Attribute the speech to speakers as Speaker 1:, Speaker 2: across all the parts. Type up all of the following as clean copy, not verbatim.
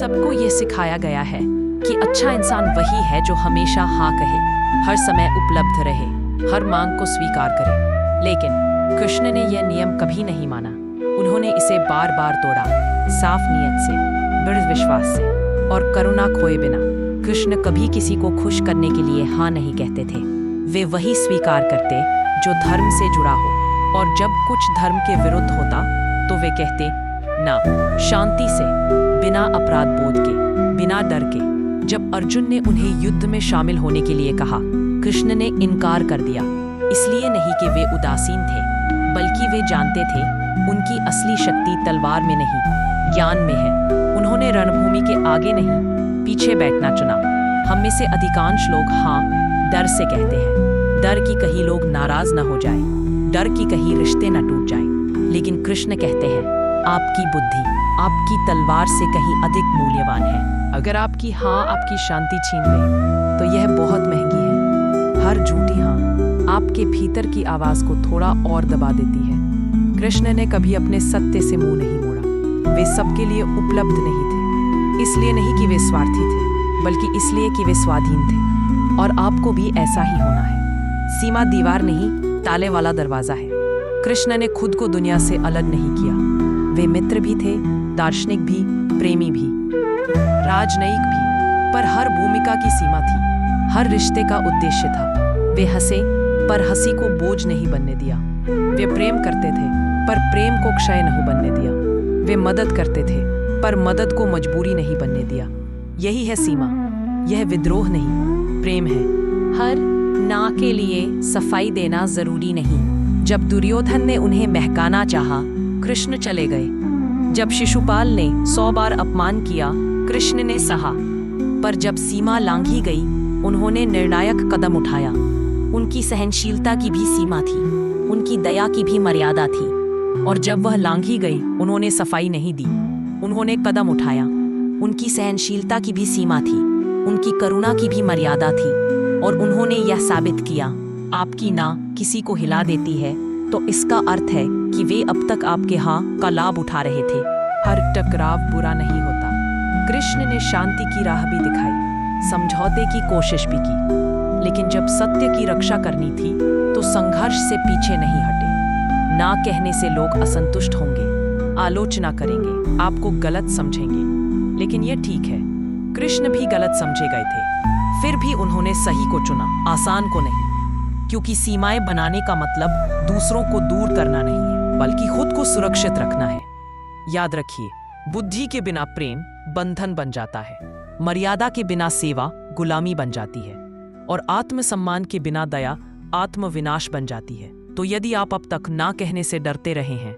Speaker 1: सबको ये सिखाया गया है कि अच्छा इंसान वही है जो हमेशा हाँ कहे, हर समय उपलब्ध रहे, हर मांग को स्वीकार करे। लेकिन कृष्ण ने यह नियम कभी नहीं माना। उन्होंने इसे बार बार तोड़ा, साफ नीयत से, दृढ़ विश्वास से और करुणा खोए बिना। कृष्ण कभी किसी को खुश करने के लिए हाँ नहीं कहते थे। वे वही स्वीकार करते जो धर्म से जुड़ा हो, और जब कुछ धर्म के विरुद्ध होता तो वे कहते ना, शांति से, बिना अपराध बोध के, बिना डर के। जब अर्जुन ने उन्हें युद्ध में शामिल होने के लिए कहा, कृष्ण ने इनकार कर दिया। इसलिए नहीं कि वे उदासीन थे, बल्कि वे जानते थे उनकी असली शक्ति तलवार में नहीं, ज्ञान में है। उन्होंने रणभूमि के आगे नहीं, पीछे बैठना चुना। हम में से अधिकांश लोग हाँ डर से कहते हैं, डर कि कहीं लोग नाराज ना हो जाए, डर कि कहीं रिश्ते ना टूट जाए। लेकिन कृष्ण कहते हैं आपकी बुद्धि आपकी तलवार से कहीं अधिक मूल्यवान है। अगर आपकी हाँ आपकी शांति छीन ले तो यह बहुत महंगी है। हर झूठी हाँ आपके भीतर की आवाज को थोड़ा और दबा देती है। कृष्ण ने कभी अपने सत्य से मुंह नहीं मोड़ा। वे सबके लिए उपलब्ध नहीं थे, इसलिए नहीं कि वे स्वार्थी थे, बल्कि इसलिए कि वे स्वाधीन थे। और आपको भी ऐसा ही होना है। सीमा दीवार नहीं, ताले वाला दरवाजा है। कृष्ण ने खुद को दुनिया से अलग नहीं किया। वे मित्र भी थे, दार्शनिक भी, प्रेमी भी, राजनयिक भी, पर हर भूमिका की सीमा थी, हर रिश्ते का उद्देश्य था। वे हंसे पर हंसी को बोझ नहीं बनने दिया। वे प्रेम करते थे पर प्रेम को क्षय नहीं बनने दिया। वे मदद करते थे पर मदद को मजबूरी नहीं बनने दिया। यही है सीमा। यह विद्रोह नहीं, प्रेम है। हर ना के लिए सफाई देना जरूरी नहीं। जब दुर्योधन ने उन्हें महकाना चाहा, कृष्ण चले गए। जब शिशुपाल ने 100 बार अपमान किया, कृष्ण ने सहा। पर जब सीमा लांघी गई, उन्होंने निर्णायक कदम उठाया। उनकी सहनशीलता की भी सीमा थी, उनकी दया की भी मर्यादा थी। और जब वह लांघी गई, उन्होंने सफाई नहीं दी, उन्होंने कदम उठाया। उनकी सहनशीलता की भी सीमा थी, उनकी करुणा की भी मर्यादा थी। और उन्होंने यह साबित किया, आपकी ना किसी को हिला देती है तो इसका अर्थ है कि वे अब तक आपके हाँ का लाभ उठा रहे थे। हर टकराव बुरा नहीं होता। कृष्ण ने शांति की राह भी दिखाई, समझौते की कोशिश भी की। लेकिन जब सत्य की रक्षा करनी थी तो संघर्ष से पीछे नहीं हटे। ना कहने से लोग असंतुष्ट होंगे, आलोचना करेंगे, आपको गलत समझेंगे। लेकिन यह ठीक है, कृष्ण भी गलत समझे गए थे, फिर भी उन्होंने सही को चुना, आसान को नहीं। क्योंकि सीमाएं बनाने का मतलब दूसरों को दूर करना नहीं है, बल्कि खुद को सुरक्षित रखना है। याद रखिए, बुद्धि के बिना प्रेम बंधन बन जाता है, मर्यादा के बिना सेवा गुलामी बन जाती है, और आत्मसम्मान के बिना दया आत्मविनाश बन जाती है। तो यदि आप अब तक ना कहने से डरते रहे हैं,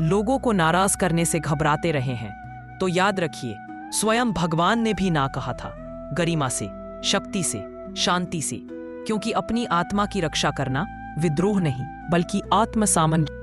Speaker 1: लोगों को नाराज करने से घबराते रहे हैं, तो याद रखिए, स्वयं भगवान ने भी ना कहा था, गरिमा से, शक्ति से, शांति से। क्योंकि अपनी आत्मा की रक्षा करना विद्रोह नहीं, बल्कि आत्मसामंजस्य